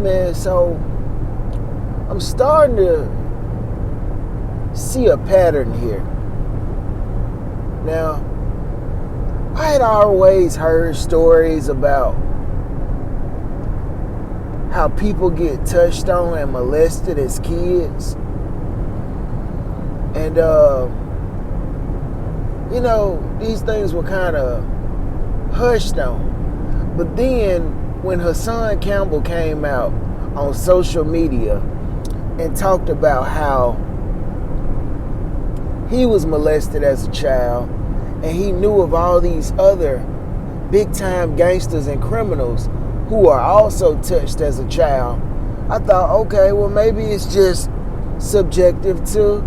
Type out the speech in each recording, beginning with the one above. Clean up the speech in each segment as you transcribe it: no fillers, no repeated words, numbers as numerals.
man, so I'm starting to see a pattern here. Now, I had always heard stories about how people get touched on and molested as kids. And, these things were kind of hushed on. But then when Hassan Campbell came out on social media and talked about how he was molested as a child and he knew of all these other big time gangsters and criminals who are also touched as a child, I thought, okay, well, maybe it's just subjective to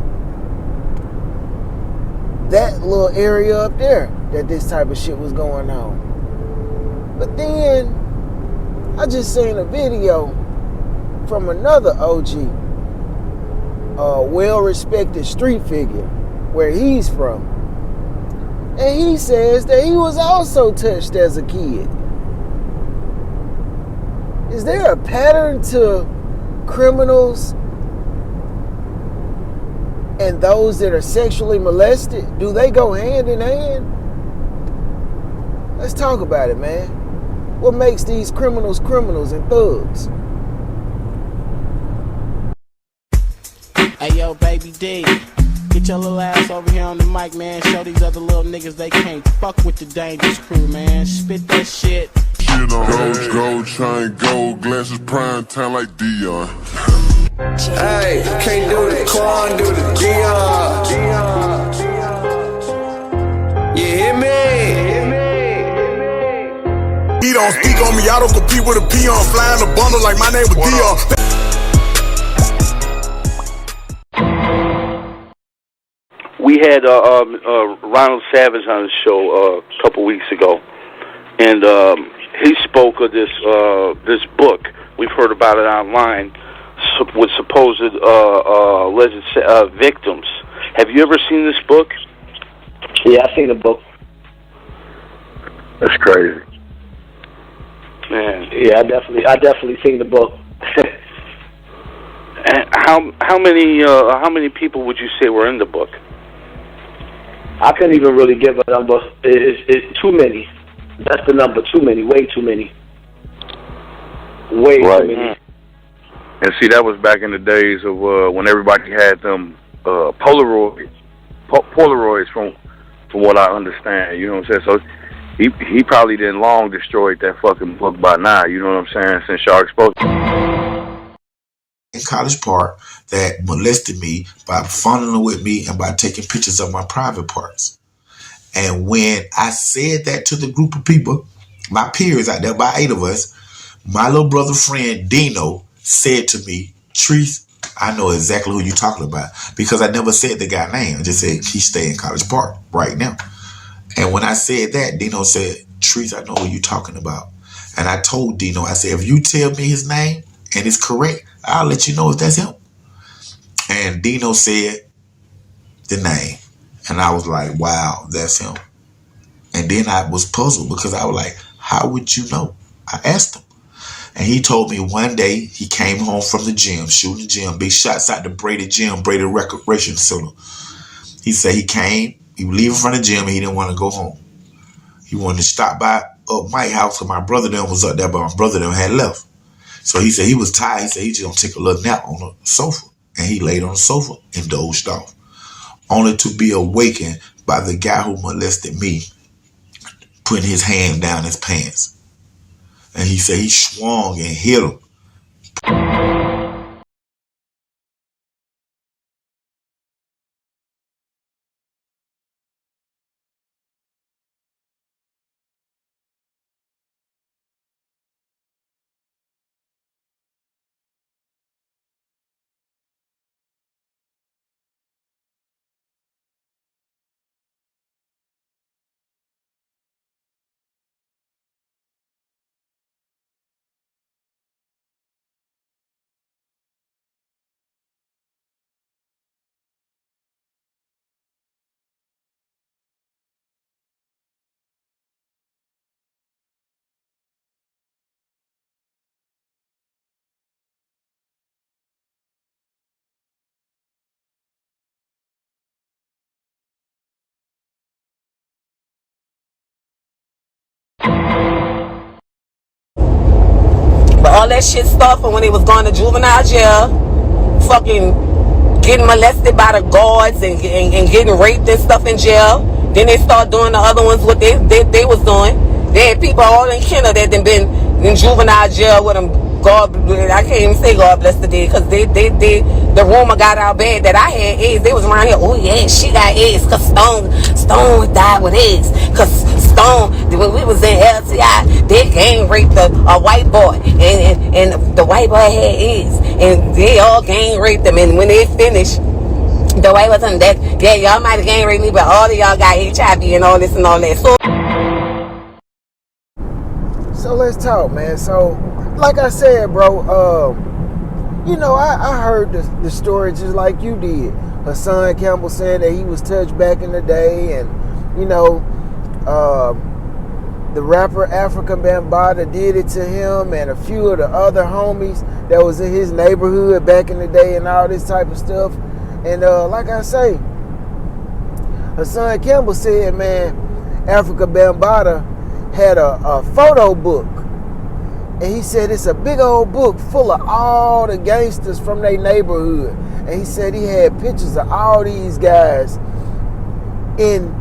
that little area up there that this type of shit was going on. But then I just seen a video from another OG, well-respected street figure, where he's from. And he says that he was also touched as a kid. Is there a pattern to criminals and those that are sexually molested? Do they go hand in hand? Let's talk about it, man. What makes these criminals criminals and thugs? Hey, yo, baby D. Get your little ass over here on the mic, man. Show these other little niggas they can't fuck with the dangerous crew, man. Spit that shit. Shit on gold chain, gold glasses, prime time like Dion. Hey, can't do the Quan, do the Dion. You hear me? He don't speak on me, I don't compete with a peon. Flying a bundle like my name was Dion. We had Ronald Savage on the show a couple weeks ago, and he spoke of this book. We've heard about it online with supposed alleged victims. Have you ever seen this book? Yeah, I've seen the book. That's crazy, man. Yeah, I definitely seen the book. And how many people would you say were in the book? I couldn't even really give a number. It's too many. That's the number. Too many. Way too many. Way too many. And see, that was back in the days of when everybody had them Polaroids from what I understand. You know what I'm saying? So he probably didn't long destroyed that fucking book by now. You know what I'm saying? Since y'all exposed in College Park that molested me by fondling with me and by taking pictures of my private parts. And when I said that to the group of people, my peers out there, about 8 of us, my little brother friend Dino said to me, Treese, I know exactly who you're talking about, because I never said the guy's name. I just said he stay in College Park right now. And when I said that, Dino said, Treese, I know who you're talking about. And I told Dino, I said, if you tell me his name and it's correct, I'll let you know if that's him. And Dino said the name. And I was like, wow, that's him. And then I was puzzled because I was like, how would you know? I asked him. And he told me one day he came home from the gym, shooting the gym, big shots out the Brady gym, Brady Recreation Center. He said he came, he was leaving from the gym and he didn't want to go home. He wanted to stop by up my house because my brother then was up there, but my brother then had left. So he said he was tired. He said he just going to take a little nap on the sofa. And he laid on the sofa and dozed off, only to be awakened by the guy who molested me putting his hand down his pants. And he said he swung and hit him. that shit stuff, and when they was going to juvenile jail, fucking getting molested by the guards and getting raped and stuff in jail. Then they start doing the other ones what they was doing. They had people all in Kenner that had been in juvenile jail with them. God, I can't even say God bless the dead, because the rumor got out bad that I had AIDS. They was around here, oh yeah, she got AIDS, because Stone died with AIDS, because Stone, when we was in LTI, they gang raped a white boy, and the white boy had AIDS, and they all gang raped them, and when they finished, the white boy told them that, yeah, y'all might have gang raped me, but all of y'all got HIV and all this and all that. So let's talk, man. So, like I said, bro, you know, I heard the story just like you did. Hassan Campbell saying that he was touched back in the day, and, you know, the rapper Africa Bambaataa did it to him, and a few of the other homies that was in his neighborhood back in the day, and all this type of stuff. And like I say, Hassan Campbell said, man, Africa Bambaataa had a photo book. And he said it's a big old book full of all the gangsters from their neighborhood. And he said he had pictures of all these guys in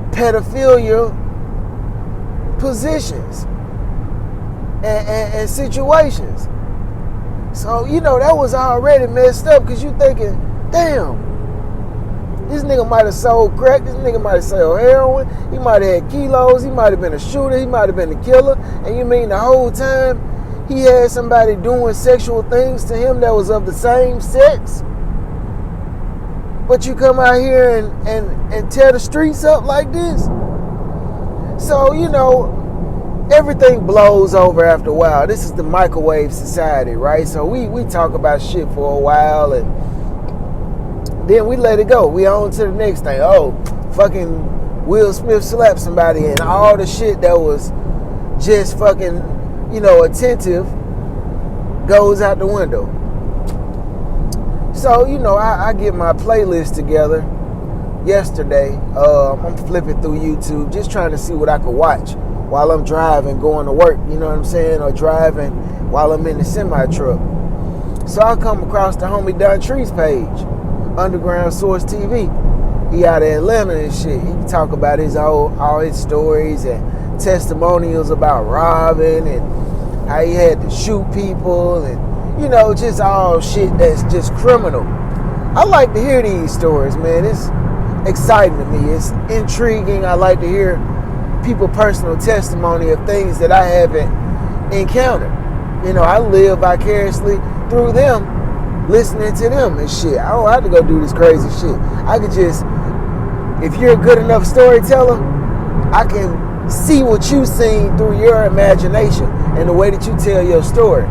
pedophilia positions and situations. So, you know, that was already messed up, because you thinking, damn, this nigga might have sold crack, this nigga might have sold heroin, he might have had kilos, he might have been a shooter, he might have been a killer, and you mean the whole time he had somebody doing sexual things to him that was of the same sex? But you come out here and tear the streets up like this? So, you know, everything blows over after a while. This is the microwave society, right? So we talk about shit for a while, and then we let it go. We on to the next thing. Oh, fucking Will Smith slapped somebody, and all the shit that was just fucking, you know, attentive goes out the window. So, you know, I get my playlist together yesterday. I'm flipping through YouTube, just trying to see what I could watch while I'm driving, going to work, you know what I'm saying? Or driving while I'm in the semi-truck. So I come across the homie Don Tree's page, Underground Source TV. He out of Atlanta and shit. He talk about all his stories and testimonials about robbing and how he had to shoot people, and, you know, just all shit that's just criminal. I like to hear these stories, man. It's exciting to me. It's intriguing. I like to hear people's personal testimony of things that I haven't encountered. You know, I live vicariously through them, listening to them and shit. I don't have to go do this crazy shit. I could just, if you're a good enough storyteller, I can see what you've seen through your imagination and the way that you tell your story.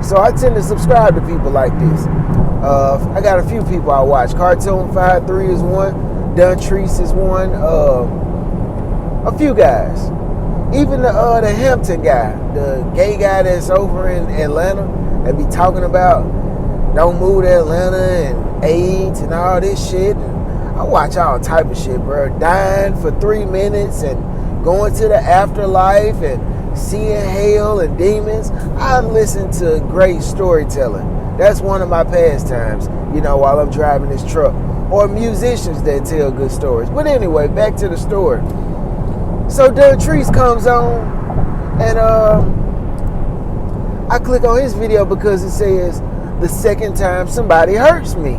So I tend to subscribe to people like this. I got a few people I watch. Cartoon 53 is one. Don Treese is one. A few guys. Even the Hampton guy, the gay guy that's over in Atlanta, that be talking about don't move to Atlanta and AIDS and all this shit. I watch all type of shit, bro. Dying for 3 minutes and going to the afterlife and seeing hell and demons. I listen to great storytelling. That's one of my pastimes, you know, while I'm driving this truck. Or musicians that tell good stories. But anyway, back to the story. So Don Treese comes on, and I click on his video because it says, the second time somebody hurts me.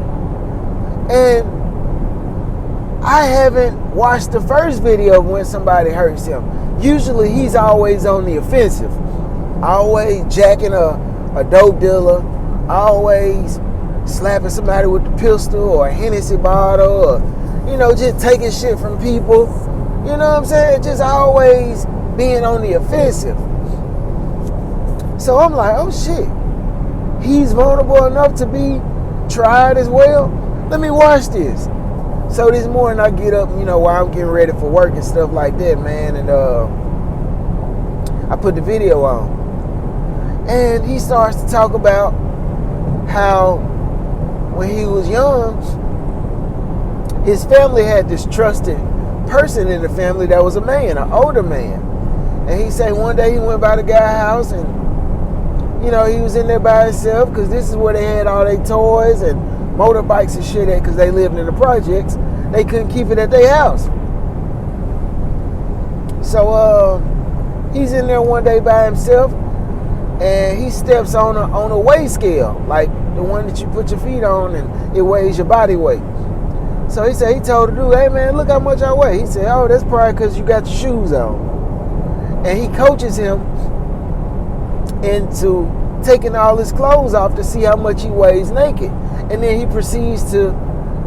And I haven't watched the first video of when somebody hurts him. Usually he's always on the offensive. Always jacking a dope dealer. Always slapping somebody with the pistol or a Hennessy bottle, or, you know, just taking shit from people. You know what I'm saying? Just always being on the offensive. So I'm like, oh shit. He's vulnerable enough to be tried as well? Let me watch this. So this morning I get up, you know, while I'm getting ready for work and stuff like that, man, and I put the video on. And he starts to talk about how when he was young, his family had this trusted person in the family that was a man, an older man. And he said one day he went by the guy's house and You know, he was in there by himself because this is where they had all their toys and motorbikes and shit at because they lived in the projects. They couldn't keep it at their house. So he's in there one day by himself and he steps on a weigh scale, like the one that you put your feet on and it weighs your body weight. So he said, he told the dude, hey man, look how much I weigh. He said, oh, that's probably because you got your shoes on. And he coaches him into taking all his clothes off to see how much he weighs naked. And then he proceeds to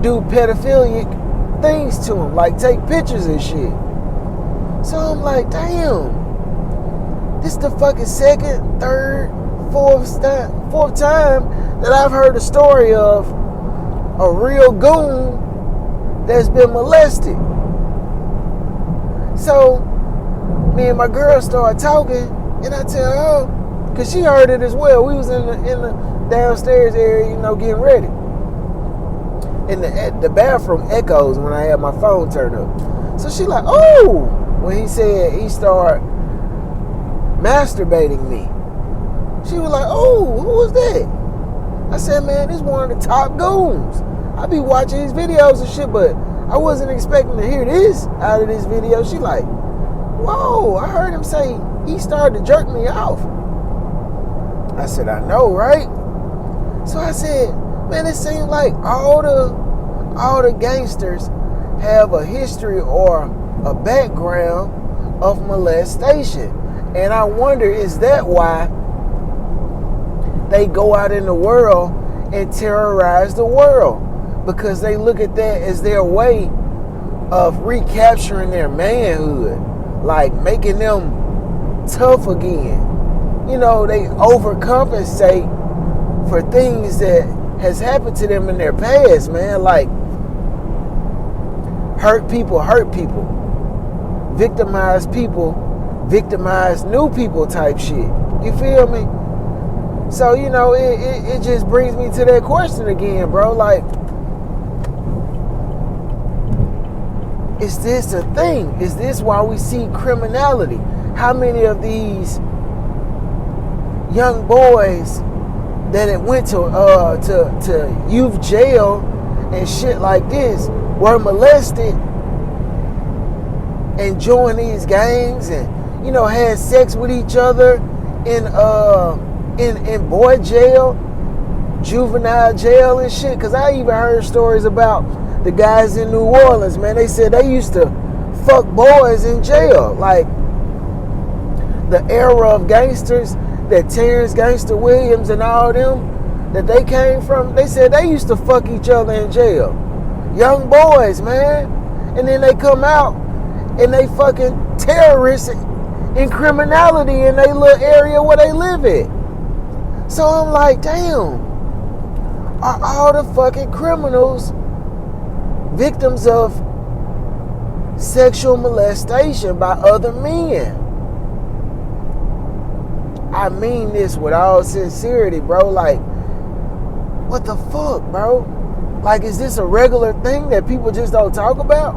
do pedophilic things to him, like take pictures and shit. So I'm like, damn, this the fucking second, third, fourth time that I've heard a story of a real goon that's been molested. So me and my girl started talking, and I tell her, because she heard it as well. We was in the downstairs area, you know, getting ready. And the bathroom echoes when I have my phone turned up. So she like, oh, when he said he started masturbating me. She was like, oh, who was that? I said, man, this is one of the top goons. I be watching his videos and shit, but I wasn't expecting to hear this out of this video. She like, whoa, I heard him say he started to jerk me off. I said, I know, right? So I said, man, it seems like all the gangsters have a history or a background of molestation. And I wonder, is that why they go out in the world and terrorize the world? Because they look at that as their way of recapturing their manhood, like making them tough again. You know, they overcompensate for things that has happened to them in their past, man. Like hurt people, victimize new people type shit. You feel me? So, you know, it just brings me to that question again, bro. Like, is this a thing? Is this why we see criminality? How many of these young boys that it went to youth jail and shit like this were molested and joined these gangs and, you know, had sex with each other in boy jail, juvenile jail and shit? Because I even heard stories about the guys in New Orleans, man. They said they used to fuck boys in jail. Like the era of gangsters that Terrence Gangster Williams and all them that they came from, they said they used to fuck each other in jail. Young boys, man. And then they come out and they fucking terrorists in criminality in their little area where they live at. So I'm like, damn, are all the fucking criminals victims of sexual molestation by other men? I mean this with all sincerity, bro. Like, what the fuck, bro? Like, is this a regular thing that people just don't talk about?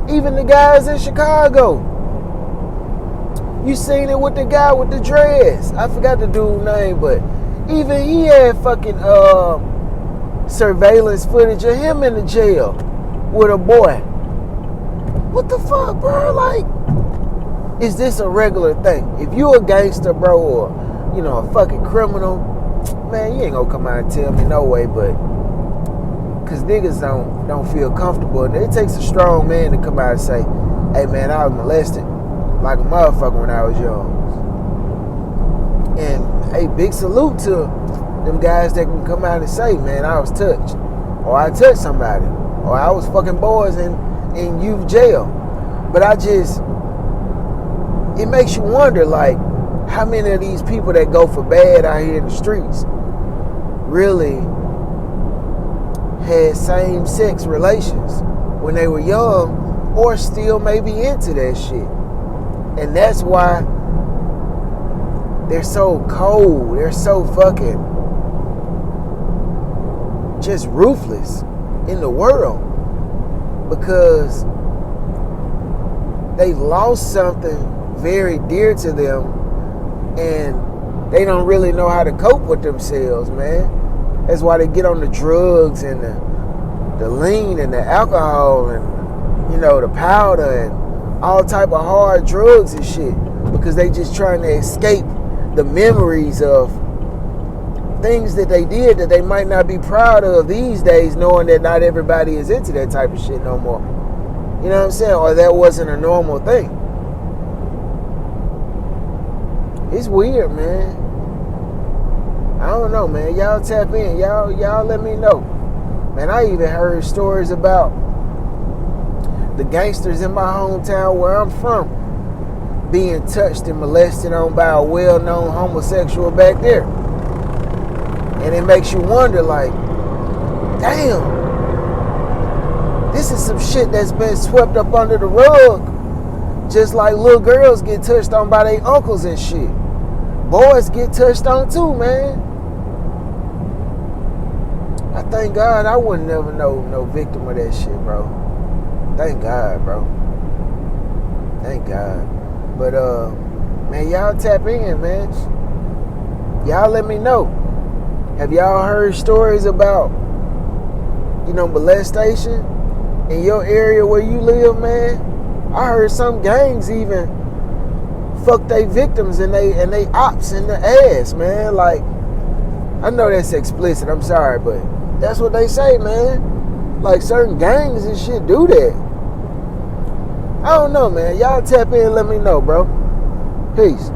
Even the guys in Chicago. You seen it with the guy with the dreads. I forgot the dude's name, but even he had fucking surveillance footage of him in the jail with a boy. What the fuck, bro? Like, is this a regular thing? If you a gangster, bro, or, you know, a fucking criminal, man, you ain't gonna come out and tell me no way, but because niggas don't feel comfortable. And it takes a strong man to come out and say, hey, man, I was molested like a motherfucker when I was young. And, hey, big salute to them guys that can come out and say, man, I was touched, or I touched somebody, or I was fucking boys in youth jail. But it makes you wonder, like, how many of these people that go for bad out here in the streets really had same-sex relations when they were young, or still maybe into that shit. And that's why they're so cold, they're so fucking just ruthless in the world, because they lost something very dear to them, and they don't really know how to cope with themselves, man. That's why they get on the drugs and the lean and the alcohol and, you know, the powder and all type of hard drugs and shit, because they just trying to escape the memories of things that they did that they might not be proud of these days, knowing that not everybody is into that type of shit no more. You know what I'm saying? Or that wasn't a normal thing. It's weird, man. I don't know, man. Y'all tap in. Y'all let me know. Man, I even heard stories about the gangsters in my hometown where I'm from being touched and molested on by a well-known homosexual back there. And it makes you wonder, like, damn, this is some shit that's been swept up under the rug. Just like little girls get touched on by their uncles and shit. Boys get touched on too, man. I thank God I wouldn't never know no victim of that shit, bro. Thank God, bro. Thank God. But, man, y'all tap in, man. Y'all let me know. Have y'all heard stories about, you know, molestation in your area where you live, man? I heard some gangs even fuck they victims and they ops in the ass, man. Like, I know that's explicit, I'm sorry, but that's what they say, man. Like, certain gangs and shit do that. I don't know, man. Y'all tap in and let me know, bro. Peace.